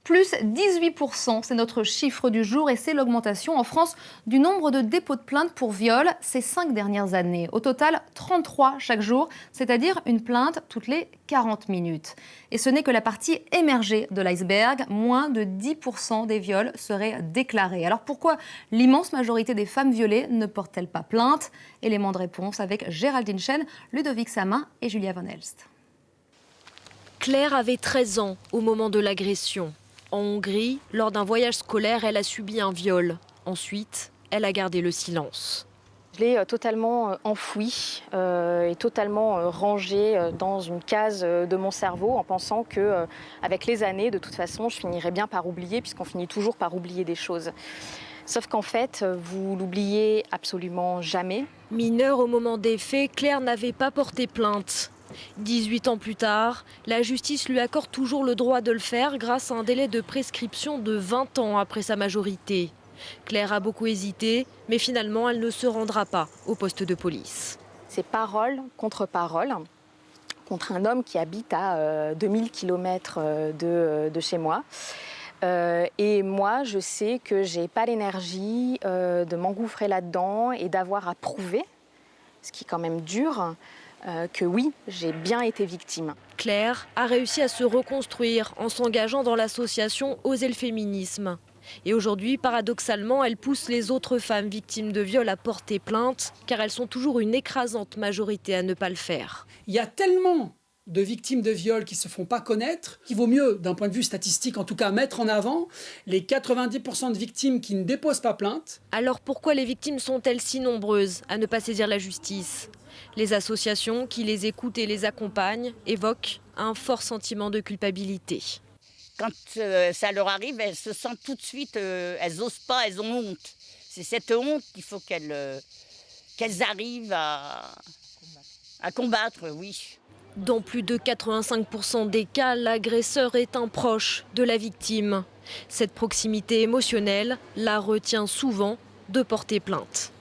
Plus 18%, c'est notre chiffre du jour et c'est l'augmentation en France du nombre de dépôts de plainte pour viol ces 5 dernières années. Au total, 33 chaque jour, c'est-à-dire une plainte toutes les 40 minutes. Et ce n'est que la partie émergée de l'iceberg. Moins de 10% des viols seraient déclarés. Alors pourquoi l'immense majorité des femmes violées ne portent-elles pas plainte? Élément de réponse avec Géraldine Chen, Ludovic Samin et Julia Von Elst. Claire avait 13 ans au moment de l'agression. En Hongrie, lors d'un voyage scolaire, elle a subi un viol. Ensuite, elle a gardé le silence. Je l'ai totalement enfoui et totalement rangé dans une case de mon cerveau en pensant que, avec les années, de toute façon, je finirais bien par oublier puisqu'on finit toujours par oublier des choses. Sauf qu'en fait, vous l'oubliez absolument jamais. Mineure au moment des faits, Claire n'avait pas porté plainte. 18 ans plus tard, la justice lui accorde toujours le droit de le faire grâce à un délai de prescription de 20 ans après sa majorité. Claire a beaucoup hésité, mais finalement, elle ne se rendra pas au poste de police. C'est parole contre un homme qui habite à 2000 km de chez moi. Et moi, je sais que je n'ai pas l'énergie de m'engouffrer là-dedans et d'avoir à prouver, ce qui est quand même dur, que oui, j'ai bien été victime. Claire a réussi à se reconstruire en s'engageant dans l'association Oser le féminisme. Et aujourd'hui, paradoxalement, elle pousse les autres femmes victimes de viol à porter plainte, car elles sont toujours une écrasante majorité à ne pas le faire. Il y a tellement de victimes de viol qui ne se font pas connaître, qu'il vaut mieux, d'un point de vue statistique en tout cas, mettre en avant les 90% de victimes qui ne déposent pas plainte. Alors pourquoi les victimes sont-elles si nombreuses à ne pas saisir la justice ? Les associations qui les écoutent et les accompagnent évoquent un fort sentiment de culpabilité. Quand ça leur arrive, elles se sentent tout de suite, elles n'osent pas, elles ont honte. C'est cette honte qu'il faut qu'elles arrivent à combattre, oui. Dans plus de 85% des cas, l'agresseur est un proche de la victime. Cette proximité émotionnelle la retient souvent de porter plainte.